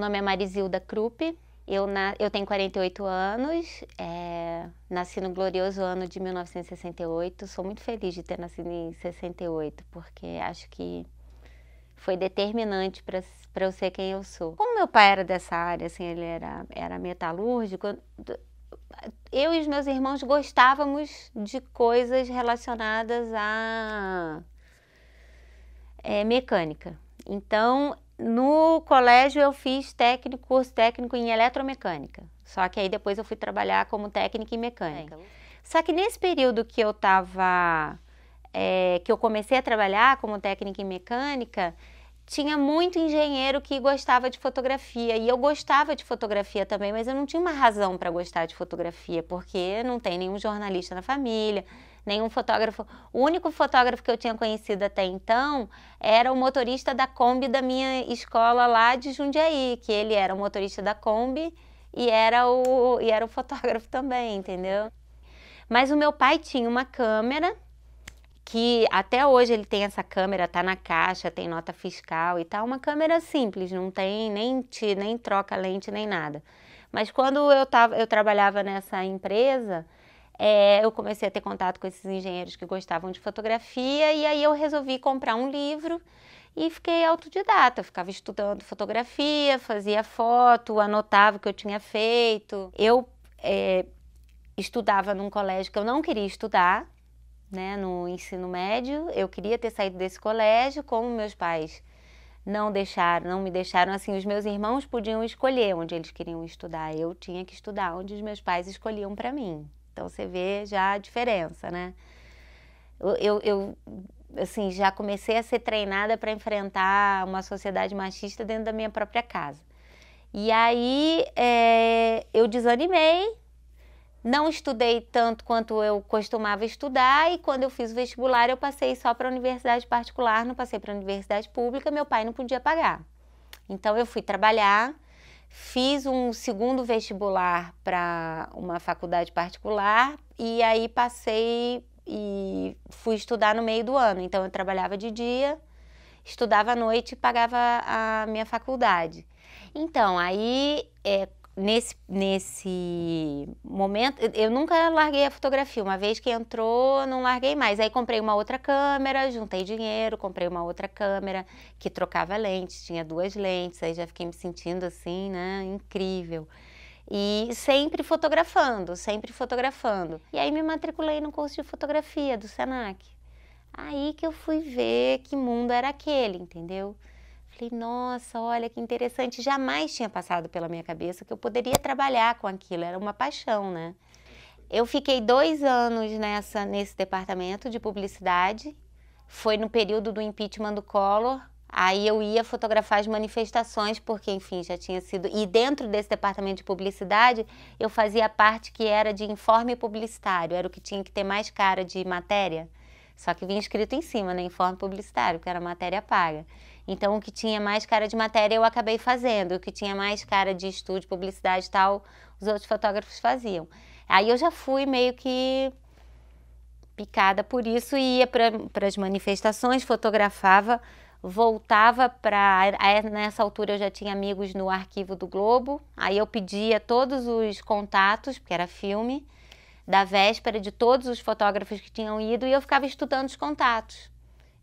nome é Marizilda Krupp, eu tenho 48 anos, nasci no glorioso ano de 1968, sou muito feliz de ter nascido em 68, porque acho que foi determinante para eu ser quem eu sou. Como meu pai era dessa área, assim, ele era metalúrgico, eu e os meus irmãos gostávamos de coisas relacionadas à mecânica. Então, no colégio eu fiz curso técnico em eletromecânica, só que aí depois eu fui trabalhar como técnica em mecânica. Só que nesse período que eu que eu comecei a trabalhar como técnica em mecânica, tinha muito engenheiro que gostava de fotografia, e eu gostava de fotografia também, mas eu não tinha uma razão para gostar de fotografia, porque não tem nenhum jornalista na família, nenhum fotógrafo. O único fotógrafo que eu tinha conhecido até então era o motorista da Kombi da minha escola lá de Jundiaí, que ele era o motorista da Kombi e era o fotógrafo também, entendeu? Mas o meu pai tinha uma câmera, que até hoje ele tem essa câmera, tá na caixa, tem nota fiscal e tal, uma câmera simples, não tem nem troca lente nem nada. Mas quando eu trabalhava nessa empresa, eu comecei a ter contato com esses engenheiros que gostavam de fotografia, e aí eu resolvi comprar um livro e fiquei autodidata, eu ficava estudando fotografia, fazia foto, anotava o que eu tinha feito. Eu estudava num colégio que eu não queria estudar, né, no ensino médio. Eu queria ter saído desse colégio, como meus pais não me deixaram, assim, os meus irmãos podiam escolher onde eles queriam estudar, eu tinha que estudar onde os meus pais escolhiam para mim. Então você vê já a diferença, né? Eu assim, já comecei a ser treinada para enfrentar uma sociedade machista dentro da minha própria casa. E aí eu desanimei, não estudei tanto quanto eu costumava estudar, e quando eu fiz o vestibular eu passei só para a universidade particular, não passei para a universidade pública, meu pai não podia pagar. Então eu fui trabalhar, fiz um segundo vestibular para uma faculdade particular, e aí passei e fui estudar no meio do ano. Então eu trabalhava de dia, estudava à noite e pagava a minha faculdade. Então aí nesse momento, eu nunca larguei a fotografia. Uma vez que entrou, não larguei mais. Aí comprei uma outra câmera, juntei dinheiro, comprei uma outra câmera que trocava lentes, tinha 2 lentes, aí já fiquei me sentindo assim, né, incrível. E sempre fotografando, sempre fotografando. E aí me matriculei no curso de fotografia do Senac. Aí que eu fui ver que mundo era aquele, entendeu? Falei, nossa, olha que interessante, jamais tinha passado pela minha cabeça que eu poderia trabalhar com aquilo, era uma paixão, né? Eu fiquei 2 anos nesse departamento de publicidade, foi no período do impeachment do Collor, aí eu ia fotografar as manifestações, porque enfim, já tinha sido, e dentro desse departamento de publicidade, eu fazia a parte que era de informe publicitário, era o que tinha que ter mais cara de matéria, só que vinha escrito em cima, né, informe publicitário, que era matéria paga. Então, o que tinha mais cara de matéria eu acabei fazendo, o que tinha mais cara de estúdio, publicidade e tal, os outros fotógrafos faziam. Aí eu já fui meio que picada por isso e ia para as manifestações, fotografava, voltava para... Nessa altura eu já tinha amigos no arquivo do Globo, aí eu pedia todos os contatos, porque era filme, da véspera de todos os fotógrafos que tinham ido, e eu ficava estudando os contatos.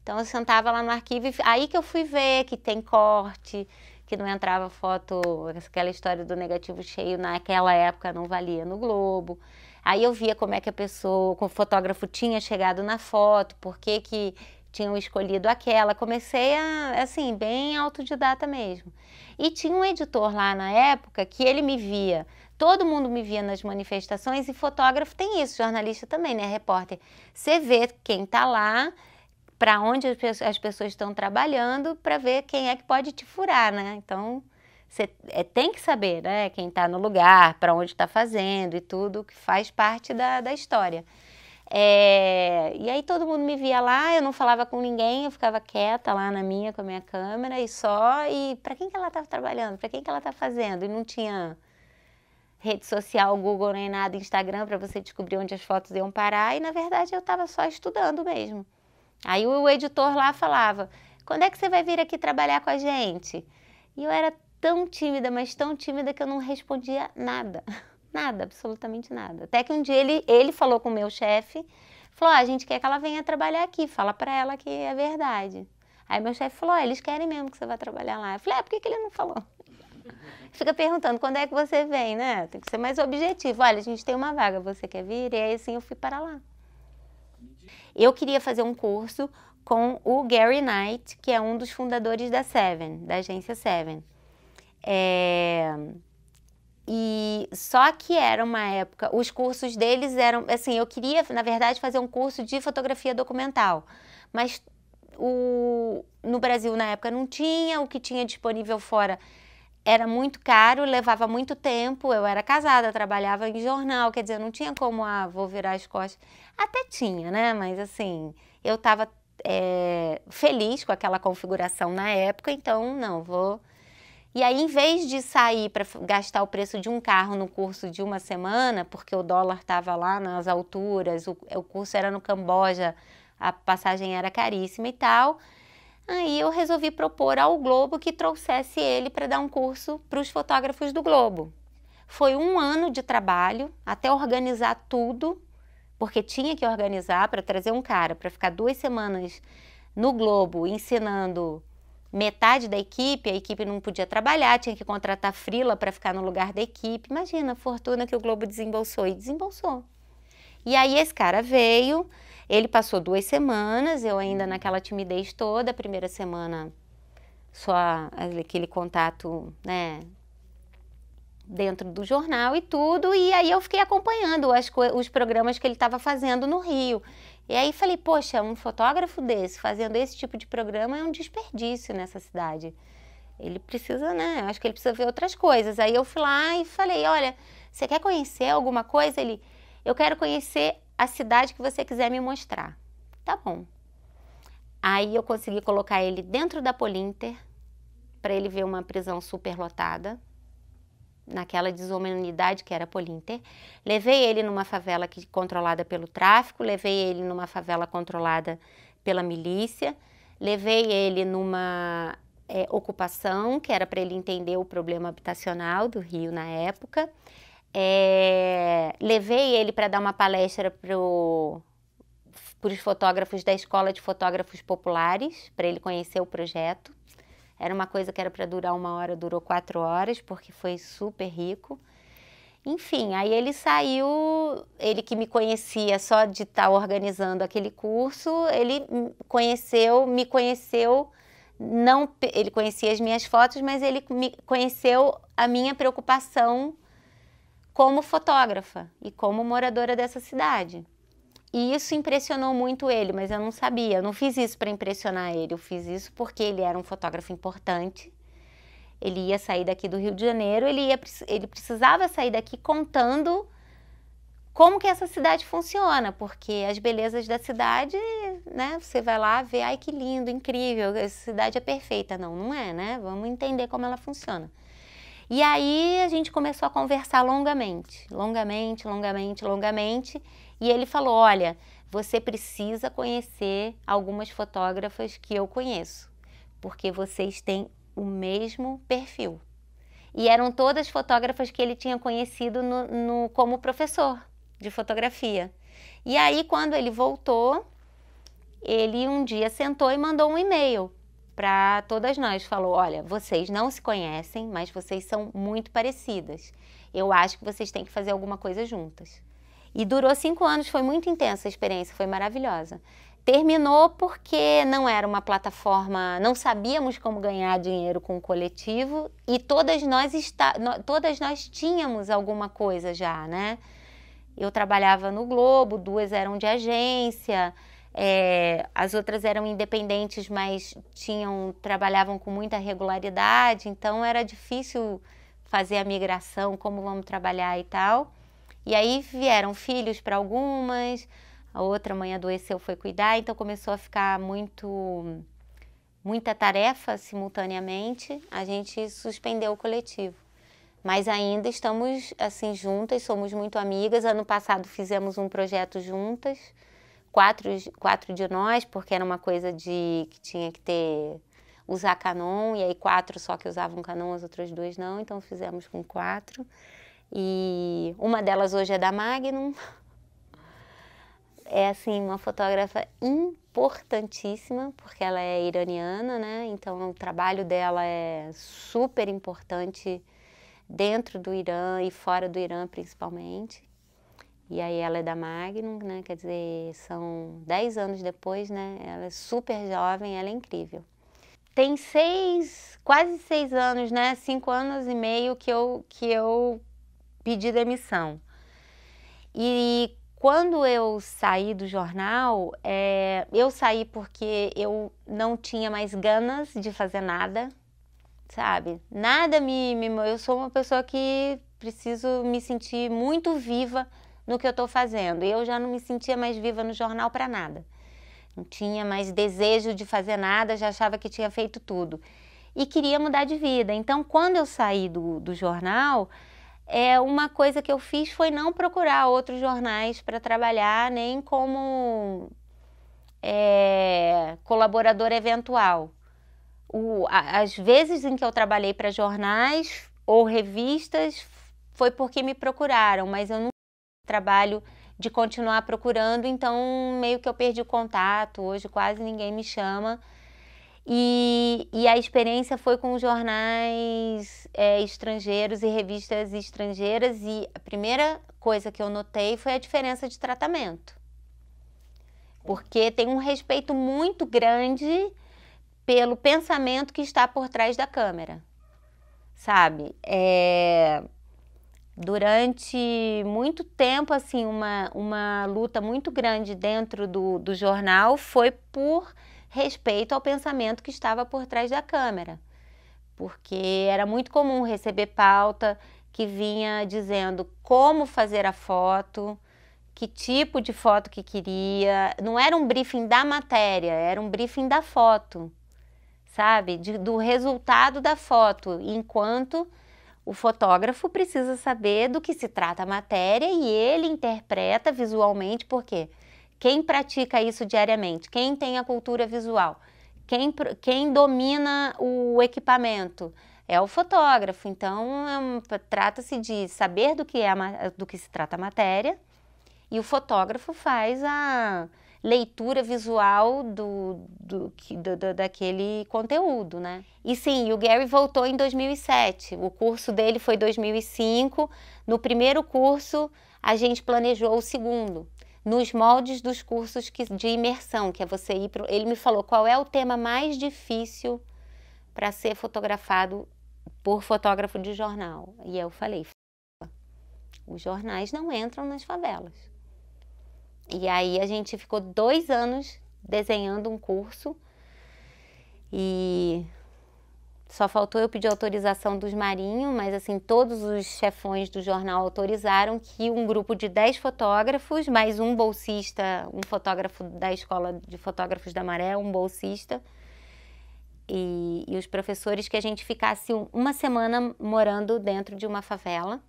Então eu sentava lá no arquivo, e aí que eu fui ver que tem corte, que não entrava foto, aquela história do negativo cheio naquela época não valia no Globo. Aí eu via como é que o fotógrafo tinha chegado na foto, por que que tinham escolhido aquela. Comecei assim, bem autodidata mesmo. E tinha um editor lá na época que ele me via, todo mundo me via nas manifestações, e fotógrafo tem isso, jornalista também, né, repórter. Você vê quem tá lá, para onde as pessoas estão trabalhando, para ver quem é que pode te furar, né? Então, você tem que saber, né, quem está no lugar, para onde está fazendo e tudo, que faz parte da história. E aí todo mundo me via lá, eu não falava com ninguém, eu ficava quieta lá na minha, com a minha câmera, e para quem que ela estava trabalhando, para quem que ela estava fazendo? E não tinha rede social, Google nem nada, Instagram, para você descobrir onde as fotos iam parar, e na verdade eu estava só estudando mesmo. Aí o editor lá falava, quando é que você vai vir aqui trabalhar com a gente? E eu era tão tímida, mas tão tímida que eu não respondia nada. Nada, absolutamente nada. Até que um dia ele falou com o meu chefe, falou, a gente quer que ela venha trabalhar aqui, fala pra ela que é verdade. Aí meu chefe falou, eles querem mesmo que você vá trabalhar lá. Eu falei, por que ele não falou? Fica perguntando, quando é que você vem, né? Tem que ser mais objetivo. Olha, a gente tem uma vaga, você quer vir? E aí assim eu fui para lá. Eu queria fazer um curso com o Gary Knight, que é um dos fundadores da Seven, da agência Seven. E só que era uma época, os cursos deles eram, assim, eu queria, na verdade, fazer um curso de fotografia documental, mas no Brasil, na época, não tinha, o que tinha disponível fora era muito caro, levava muito tempo, eu era casada, trabalhava em jornal, quer dizer, não tinha como, vou virar as costas. Até tinha, né, mas assim, eu estava feliz com aquela configuração na época, então, não, vou... E aí, em vez de sair para gastar o preço de um carro no curso de uma semana, porque o dólar estava lá nas alturas, o curso era no Camboja, a passagem era caríssima e tal, aí eu resolvi propor ao Globo que trouxesse ele para dar um curso para os fotógrafos do Globo. Foi um ano de trabalho até organizar tudo, porque tinha que organizar para trazer um cara para ficar 2 semanas no Globo ensinando metade da equipe, a equipe não podia trabalhar, tinha que contratar freela para ficar no lugar da equipe. Imagina a fortuna que o Globo desembolsou, e desembolsou. E aí esse cara veio, ele passou 2 semanas, eu ainda naquela timidez toda, a primeira semana só aquele contato, né, dentro do jornal e tudo, e aí eu fiquei acompanhando os programas que ele estava fazendo no Rio. E aí falei, poxa, um fotógrafo desse fazendo esse tipo de programa é um desperdício nessa cidade. Ele precisa, né, acho que ele precisa ver outras coisas. Aí eu fui lá e falei, olha, você quer conhecer alguma coisa? Ele, eu quero conhecer a cidade que você quiser me mostrar. Tá bom. Aí eu consegui colocar ele dentro da Polinter, para ele ver uma prisão superlotada, naquela desumanidade que era a Polinter. Levei ele numa favela controlada pelo tráfico, levei ele numa favela controlada pela milícia, levei ele numa ocupação, que era para ele entender o problema habitacional do Rio na época. Levei ele para dar uma palestra para os fotógrafos da Escola de Fotógrafos Populares, para ele conhecer o projeto. Era uma coisa que era para durar 1 hora, durou 4 horas, porque foi super rico. Enfim, aí ele saiu, ele que me conhecia só de estar organizando aquele curso, ele me conheceu, não, ele conhecia as minhas fotos, mas ele me conheceu a minha preocupação como fotógrafa e como moradora dessa cidade. E isso impressionou muito ele, mas eu não sabia, eu não fiz isso para impressionar ele, eu fiz isso porque ele era um fotógrafo importante, ele ia sair daqui do Rio de Janeiro, ele precisava sair daqui contando como que essa cidade funciona, porque as belezas da cidade, né, você vai lá ver, ai que lindo, incrível, essa cidade é perfeita. Não, não é, né? Vamos entender como ela funciona. E aí a gente começou a conversar longamente, e ele falou, olha, você precisa conhecer algumas fotógrafas que eu conheço, porque vocês têm o mesmo perfil. E eram todas fotógrafas que ele tinha conhecido como professor de fotografia. E aí, quando ele voltou, ele um dia sentou e mandou um e-mail para todas nós. Falou, olha, vocês não se conhecem, mas vocês são muito parecidas. Eu acho que vocês têm que fazer alguma coisa juntas. E durou 5 anos, foi muito intensa a experiência, foi maravilhosa. Terminou porque não era uma plataforma, não sabíamos como ganhar dinheiro com o coletivo e todas nós tínhamos alguma coisa já, né? Eu trabalhava no Globo, 2 eram de agência, as outras eram independentes, mas trabalhavam com muita regularidade, então era difícil fazer a migração, como vamos trabalhar e tal. E aí vieram filhos para algumas, a outra mãe adoeceu, foi cuidar, então começou a ficar muita tarefa simultaneamente, a gente suspendeu o coletivo. Mas ainda estamos assim juntas, somos muito amigas. Ano passado fizemos um projeto juntas, 4 de nós, porque era uma coisa que tinha que ter usar Canon, e aí 4 só que usavam Canon, as outras 2 não, então fizemos com 4. E uma delas hoje é da Magnum. É, assim, uma fotógrafa importantíssima, porque ela é iraniana, né? Então o trabalho dela é super importante dentro do Irã e fora do Irã, principalmente. E aí ela é da Magnum, né? Quer dizer, são 10 anos depois, né? Ela é super jovem, ela é incrível. Tem quase 6 anos, né? 5 anos e meio que eu pedi demissão. E quando eu saí do jornal, eu saí porque eu não tinha mais ganas de fazer nada, sabe? Nada eu sou uma pessoa que preciso me sentir muito viva no que eu estou fazendo. E eu já não me sentia mais viva no jornal para nada. Não tinha mais desejo de fazer nada, já achava que tinha feito tudo. E queria mudar de vida. Então, quando eu saí do jornal, uma coisa que eu fiz foi não procurar outros jornais para trabalhar, nem como colaboradora eventual. As vezes em que eu trabalhei para jornais ou revistas foi porque me procuraram, mas eu não trabalho de continuar procurando, então meio que eu perdi o contato, hoje quase ninguém me chama. E a experiência foi com jornais estrangeiros e revistas estrangeiras, e a primeira coisa que eu notei foi a diferença de tratamento. Porque tem um respeito muito grande pelo pensamento que está por trás da câmera, sabe? Durante muito tempo, assim, uma luta muito grande dentro do jornal foi por respeito ao pensamento que estava por trás da câmera. Porque era muito comum receber pauta que vinha dizendo como fazer a foto, que tipo de foto que queria. Não era um briefing da matéria, era um briefing da foto, sabe? Do resultado da foto, enquanto o fotógrafo precisa saber do que se trata a matéria e ele interpreta visualmente, porque quem pratica isso diariamente, quem tem a cultura visual, quem domina o equipamento é o fotógrafo. Então, trata-se de saber do que se trata a matéria, e o fotógrafo faz a leitura visual daquele conteúdo, né? E sim, o Gary voltou em 2007, o curso dele foi 2005, no primeiro curso a gente planejou o segundo, nos moldes dos cursos de imersão, que é você ir para... Ele me falou qual é o tema mais difícil para ser fotografado por fotógrafo de jornal. E eu falei, os jornais não entram nas favelas. E aí a gente ficou 2 anos desenhando um curso e só faltou eu pedir autorização dos marinhos, mas assim, todos os chefões do jornal autorizaram que um grupo de 10 fotógrafos, mais um bolsista, um fotógrafo da Escola de Fotógrafos da Maré, um bolsista, e os professores, que a gente ficasse uma semana morando dentro de uma favela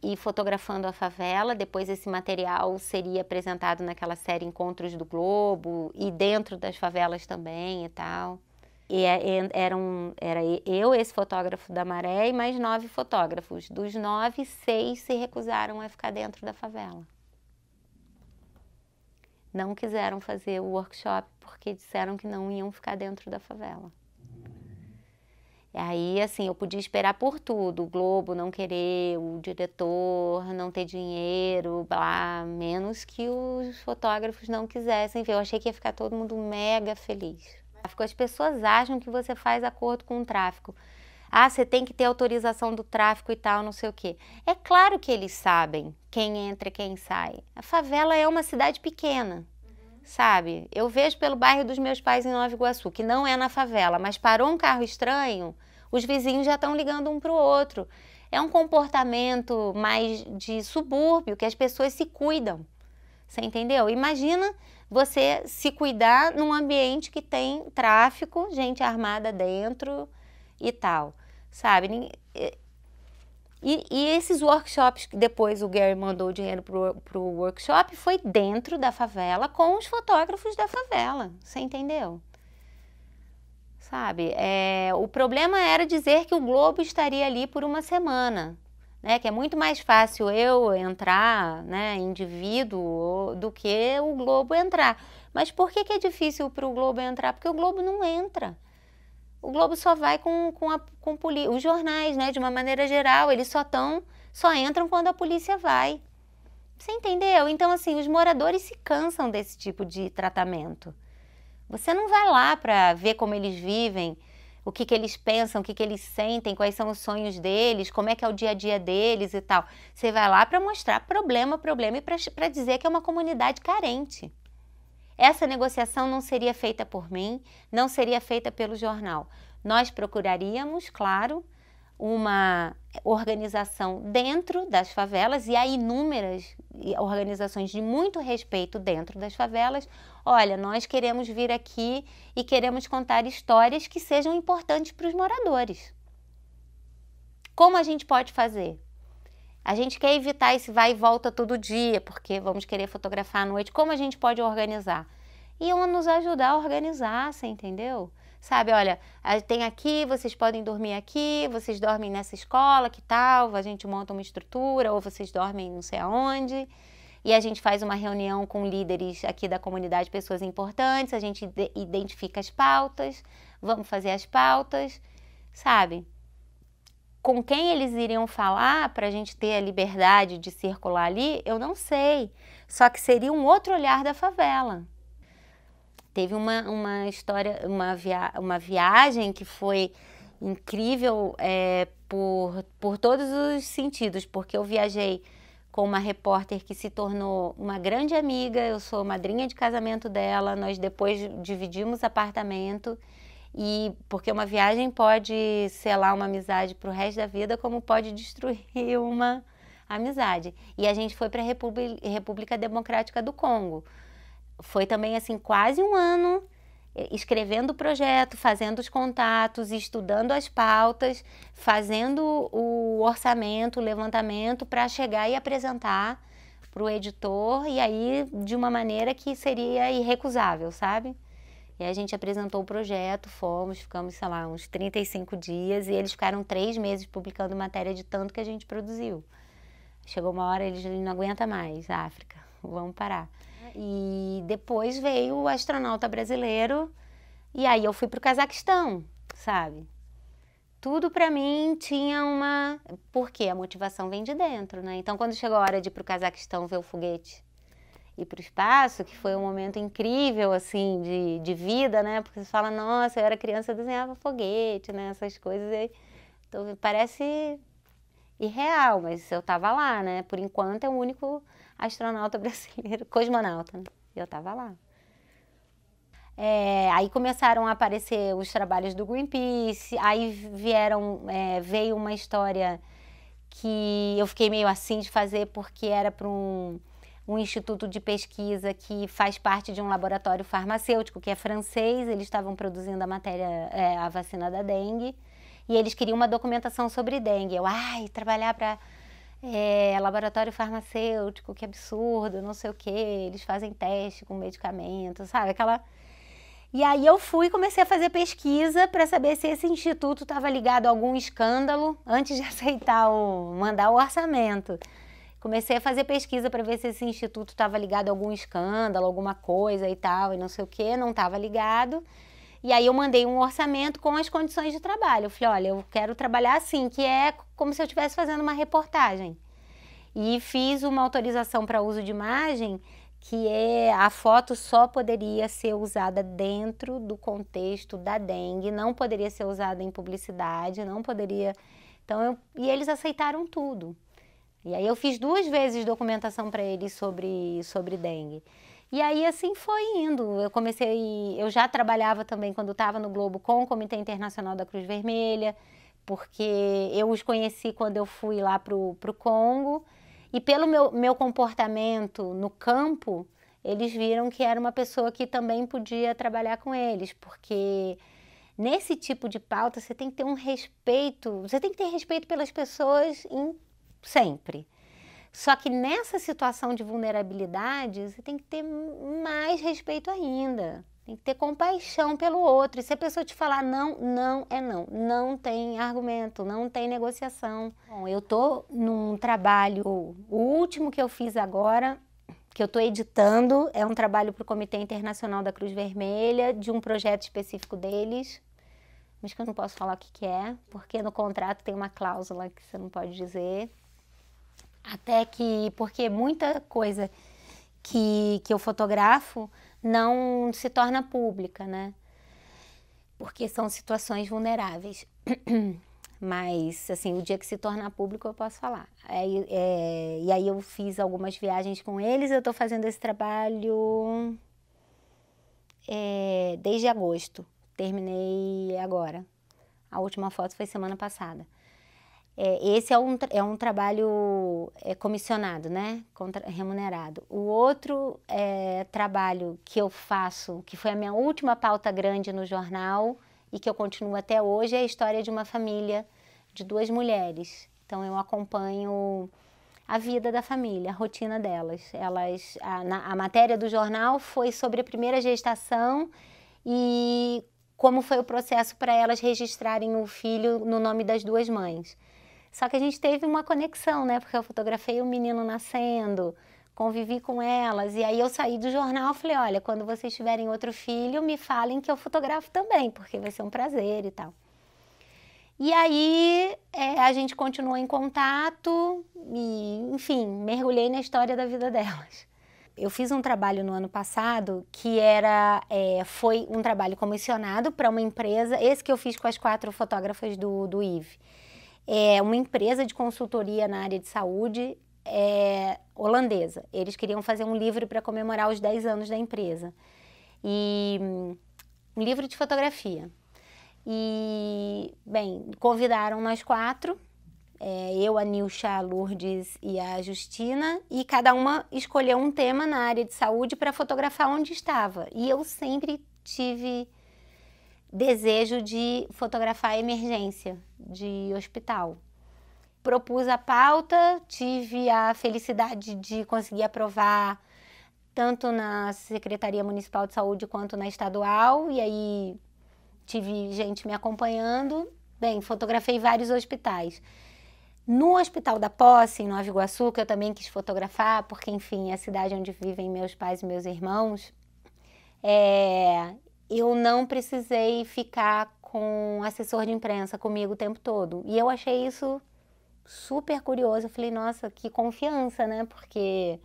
e fotografando a favela. Depois esse material seria apresentado naquela série Encontros do Globo e dentro das favelas também e tal. E era eu, esse fotógrafo da Maré, e mais 9 fotógrafos. Dos 9, 6 se recusaram a ficar dentro da favela. Não quiseram fazer o workshop porque disseram que não iam ficar dentro da favela. E aí, assim, eu podia esperar por tudo, o Globo não querer, o diretor não ter dinheiro, blá, menos que os fotógrafos não quisessem ver. Eu achei que ia ficar todo mundo mega feliz. As pessoas acham que você faz acordo com o tráfico. Ah, você tem que ter autorização do tráfico e tal, não sei o quê. É claro que eles sabem quem entra e quem sai. A favela é uma cidade pequena, sabe? Eu vejo pelo bairro dos meus pais em Nova Iguaçu, que não é na favela, mas parou um carro estranho, os vizinhos já estão ligando um para o outro. É um comportamento mais de subúrbio, que as pessoas se cuidam. Você entendeu? Imagina você se cuidar num ambiente que tem tráfico, gente armada dentro e tal, sabe? E esses workshops, que depois o Gary mandou o dinheiro pro workshop, foi dentro da favela com os fotógrafos da favela, você entendeu? sabe? O problema era dizer que o Globo estaria ali por uma semana, né? Que é muito mais fácil eu entrar, né, indivíduo, do que o Globo entrar. Mas por que é difícil para o Globo entrar? Porque o Globo não entra. O Globo só vai com os jornais, né? De uma maneira geral, eles só entram quando a polícia vai. Você entendeu? Então, assim, os moradores se cansam desse tipo de tratamento. Você não vai lá para ver como eles vivem, o que eles pensam, o que eles sentem, quais são os sonhos deles, como é que é o dia a dia deles e tal. Você vai lá para mostrar problema e para dizer que é uma comunidade carente. Essa negociação não seria feita por mim, não seria feita pelo jornal. Nós procuraríamos, claro, uma organização dentro das favelas, e há inúmeras organizações de muito respeito dentro das favelas. Olha, nós queremos vir aqui e queremos contar histórias que sejam importantes para os moradores. Como a gente pode fazer? A gente quer evitar esse vai e volta todo dia, porque vamos querer fotografar à noite. Como a gente pode organizar? Iam nos ajudar a organizar, você entendeu? Sabe, olha, tem aqui, vocês podem dormir aqui, vocês dormem nessa escola, que tal? A gente monta uma estrutura, ou vocês dormem não sei aonde. E a gente faz uma reunião com líderes aqui da comunidade, pessoas importantes, a gente identifica as pautas, vamos fazer as pautas, sabe? Com quem eles iriam falar para a gente ter a liberdade de circular ali, eu não sei. Só que seria um outro olhar da favela. Teve uma história, uma viagem que foi incrível por todos os sentidos, porque eu viajei com uma repórter que se tornou uma grande amiga, eu sou madrinha de casamento dela, nós depois dividimos apartamento, e porque uma viagem pode selar uma amizade para o resto da vida, como pode destruir uma amizade. E a gente foi para a República Democrática do Congo. Foi também assim quase um ano escrevendo o projeto, fazendo os contatos, estudando as pautas, fazendo o orçamento, o levantamento para chegar e apresentar para o editor, e aí de uma maneira que seria irrecusável, sabe? E a gente apresentou o projeto, ficamos, sei lá, uns 35 dias, e eles ficaram 3 meses publicando matéria de tanto que a gente produziu. Chegou uma hora, eles não aguentam mais, África, vamos parar. E depois veio o astronauta brasileiro, e aí eu fui para o Cazaquistão, sabe? Tudo para mim tinha porque a motivação vem de dentro, né? Então, quando chegou a hora de ir para o Cazaquistão ver o foguete e para o espaço, que foi um momento incrível, assim, de vida, né? Porque você fala, nossa, eu era criança, eu desenhava foguete, né? Essas coisas aí. Então, parece irreal, mas eu tava lá, né? Por enquanto é o único astronauta brasileiro, cosmonauta, né? Eu tava lá. Aí começaram a aparecer os trabalhos do Greenpeace, aí veio uma história que eu fiquei meio assim de fazer, porque era para um instituto de pesquisa que faz parte de um laboratório farmacêutico, que é francês. Eles estavam produzindo a vacina da dengue, e eles queriam uma documentação sobre dengue. Trabalhar para laboratório farmacêutico, que absurdo, não sei o quê, eles fazem teste com medicamento, sabe? E aí eu fui e comecei a fazer pesquisa para saber se esse instituto estava ligado a algum escândalo antes de aceitar mandar o orçamento. Comecei a fazer pesquisa para ver se esse instituto estava ligado a algum escândalo, alguma coisa e tal, e não sei o quê, não estava ligado. E aí eu mandei um orçamento com as condições de trabalho. Eu falei, olha, eu quero trabalhar assim, que é como se eu estivesse fazendo uma reportagem. E fiz uma autorização para uso de imagem, que a foto só poderia ser usada dentro do contexto da dengue, não poderia ser usada em publicidade, não poderia... E eles aceitaram tudo. E aí eu fiz 2 vezes documentação para eles sobre dengue. E aí assim foi indo. Eu já trabalhava também quando estava no Globo com o Comitê Internacional da Cruz Vermelha, porque eu os conheci quando eu fui lá pro Congo, e pelo meu comportamento no campo, eles viram que era uma pessoa que também podia trabalhar com eles, porque nesse tipo de pauta você tem que ter respeito pelas pessoas sempre. Só que nessa situação de vulnerabilidade, você tem que ter mais respeito ainda, Tem que ter compaixão pelo outro. E se a pessoa te falar não, não é não. Não tem argumento, não tem negociação. Bom, eu tô num trabalho, o último que eu fiz agora, que eu tô editando, é um trabalho para o Comitê Internacional da Cruz Vermelha, de um projeto específico deles, mas que eu não posso falar o que é, porque no contrato tem uma cláusula que você não pode dizer. Porque muita coisa que eu fotografo não se torna pública, né? Porque são situações vulneráveis. Mas, assim, o dia que se tornar público eu posso falar. E aí eu fiz algumas viagens com eles, eu tô fazendo esse trabalho desde agosto. Terminei agora. A última foto foi semana passada. Esse é um trabalho comissionado, né? Remunerado. O outro trabalho que eu faço, que foi a minha última pauta grande no jornal e que eu continuo até hoje, é a história de uma família de 2 mulheres. Então eu acompanho a vida da família, a rotina delas. A matéria do jornal foi sobre a primeira gestação e como foi o processo para elas registrarem o filho no nome das 2 mães. Só que a gente teve uma conexão, né? Porque eu fotografei o menino nascendo, convivi com elas. E aí eu saí do jornal e falei, olha, quando vocês tiverem outro filho, me falem que eu fotografo também, porque vai ser um prazer e tal. E aí a gente continuou em contato e, enfim, mergulhei na história da vida delas. Eu fiz um trabalho no ano passado que foi um trabalho comissionado para uma empresa, esse que eu fiz com as 4 fotógrafas do IVE. É uma empresa de consultoria na área de saúde holandesa. Eles queriam fazer um livro para comemorar os 10 anos da empresa. Um livro de fotografia. E, bem, convidaram nós 4, eu, a Nilcha, a Lourdes e a Justina, e cada uma escolheu um tema na área de saúde para fotografar onde estava. E eu sempre tive desejo de fotografar a emergência de hospital. Propus a pauta, tive a felicidade de conseguir aprovar tanto na Secretaria Municipal de Saúde quanto na estadual, e aí tive gente me acompanhando. Bem, fotografei vários hospitais. No Hospital da Posse, em Nova Iguaçu, que eu também quis fotografar, porque, enfim, é a cidade onde vivem meus pais e meus irmãos, eu não precisei ficar com assessor de imprensa comigo o tempo todo. E eu achei isso super curioso. Eu falei, nossa, que confiança, né? Porque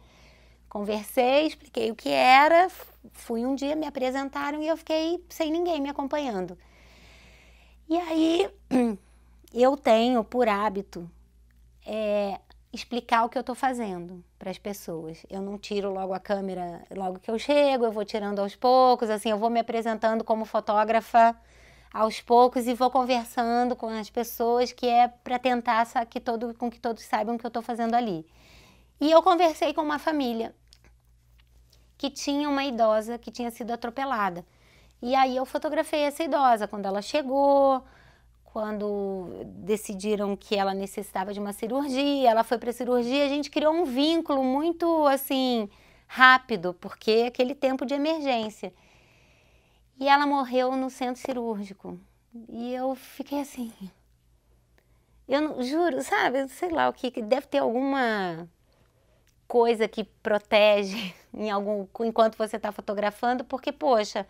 conversei, expliquei o que era, fui um dia, me apresentaram e eu fiquei sem ninguém me acompanhando. E aí, eu tenho por hábito explicar o que eu estou fazendo para as pessoas. Eu não tiro logo a câmera logo que eu chego, eu vou tirando aos poucos, assim, eu vou me apresentando como fotógrafa aos poucos e vou conversando com as pessoas, que é para tentar com que todos saibam o que eu estou fazendo ali. E eu conversei com uma família que tinha uma idosa que tinha sido atropelada. E aí eu fotografei essa idosa quando ela chegou, quando decidiram que ela necessitava de uma cirurgia, ela foi para a cirurgia, a gente criou um vínculo muito, assim, rápido, porque aquele tempo de emergência. E ela morreu no centro cirúrgico. E eu fiquei assim, eu não, juro, sabe, sei lá o que, deve ter alguma coisa que protege enquanto você está fotografando, porque, poxa,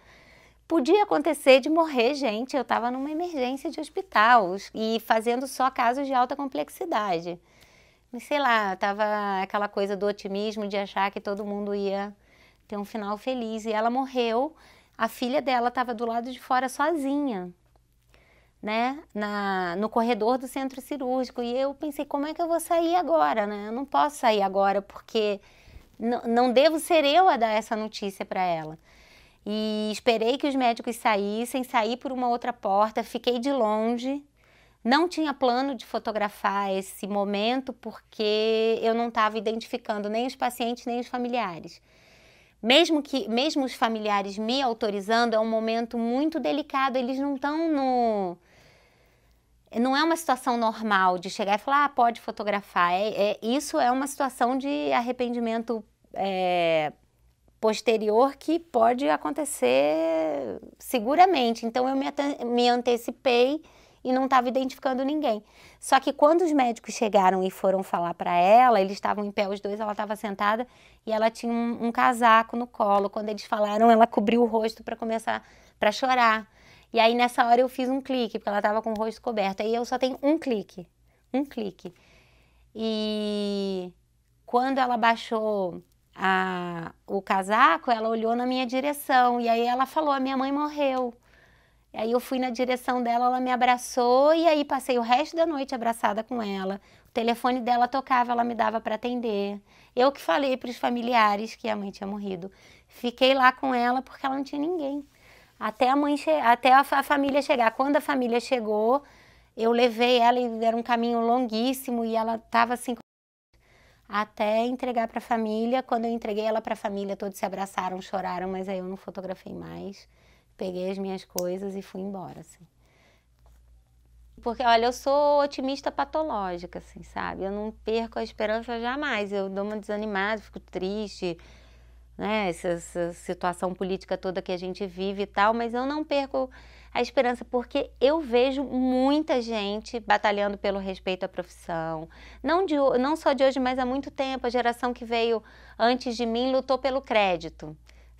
podia acontecer de morrer gente, eu estava numa emergência de hospital e fazendo só casos de alta complexidade. Mas sei lá, tava aquela coisa do otimismo de achar que todo mundo ia ter um final feliz. E ela morreu, a filha dela estava do lado de fora sozinha, né, no corredor do centro cirúrgico. E eu pensei, como é que eu vou sair agora, né? Eu não posso sair agora porque não devo ser eu a dar essa notícia para ela. E esperei que os médicos saí por uma outra porta, fiquei de longe. Não tinha plano de fotografar esse momento porque eu não estava identificando nem os pacientes nem os familiares. Mesmo os familiares me autorizando, é um momento muito delicado, eles não estão não é uma situação normal de chegar e falar, pode fotografar. Isso é uma situação de arrependimento posterior que pode acontecer seguramente. Então eu me antecipei e não estava identificando ninguém. Só que quando os médicos chegaram e foram falar para ela, eles estavam em pé os dois, ela estava sentada e ela tinha um casaco no colo. Quando eles falaram, ela cobriu o rosto para começar para chorar. E aí nessa hora eu fiz um clique, porque ela estava com o rosto coberto. Aí eu só tenho um clique. E quando ela baixou o casaco, ela olhou na minha direção. E aí ela falou, a minha mãe morreu. E aí eu fui na direção dela, ela me abraçou e aí passei o resto da noite abraçada com ela. O telefone dela tocava, ela me dava para atender. Eu que falei para os familiares que a mãe tinha morrido. Fiquei lá com ela porque ela não tinha ninguém. Até a família chegar. Quando a família chegou, eu levei ela e era um caminho longuíssimo e ela estava assim até entregar para a família. Quando eu entreguei ela para a família, todos se abraçaram, choraram, mas aí eu não fotografei mais. Peguei as minhas coisas e fui embora, assim. Porque, olha, eu sou otimista patológica, assim, sabe? Eu não perco a esperança jamais. Eu dou uma desanimada, fico triste, né? Essa situação política toda que a gente vive e tal, mas eu não perco a esperança porque eu vejo muita gente batalhando pelo respeito à profissão. Não só de hoje, mas há muito tempo. A geração que veio antes de mim lutou pelo crédito.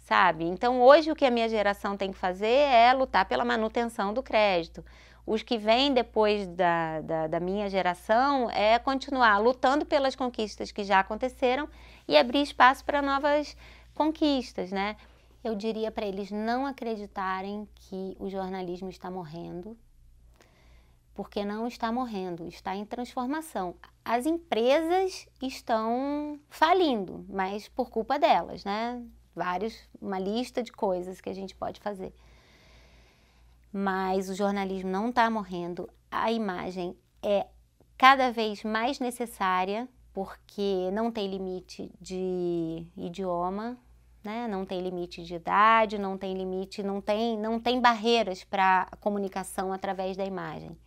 Sabe? Então, hoje o que a minha geração tem que fazer é lutar pela manutenção do crédito. Os que vêm depois da minha geração é continuar lutando pelas conquistas que já aconteceram e abrir espaço para novas conquistas, né? Eu diria para eles não acreditarem que o jornalismo está morrendo, porque não está morrendo, está em transformação. As empresas estão falindo, mas por culpa delas, né? Uma lista de coisas que a gente pode fazer. Mas o jornalismo não está morrendo, a imagem é cada vez mais necessária, porque não tem limite de idioma, né? Não tem limite de idade, não tem limite, não tem barreiras para a comunicação através da imagem.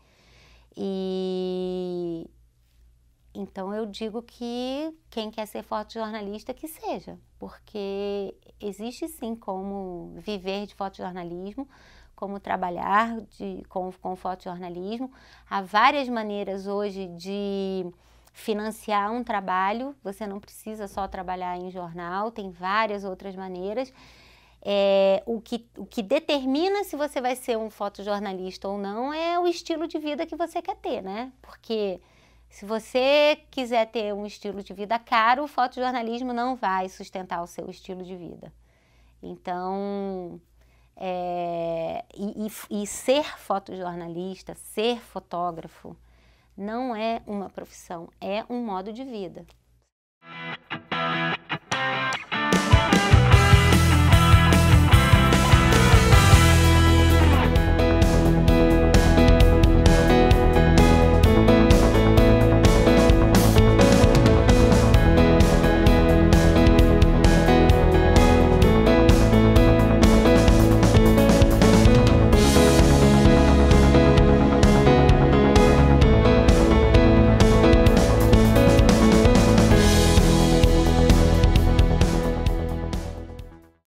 Então eu digo que quem quer ser fotojornalista que seja, porque existe sim como viver de fotojornalismo, como trabalhar com fotojornalismo. Há várias maneiras hoje de financiar um trabalho, você não precisa só trabalhar em jornal, tem várias outras maneiras. O que determina se você vai ser um fotojornalista ou não é o estilo de vida que você quer ter, né? Porque se você quiser ter um estilo de vida caro, o fotojornalismo não vai sustentar o seu estilo de vida. Então, ser fotojornalista, ser fotógrafo, não é uma profissão, é um modo de vida.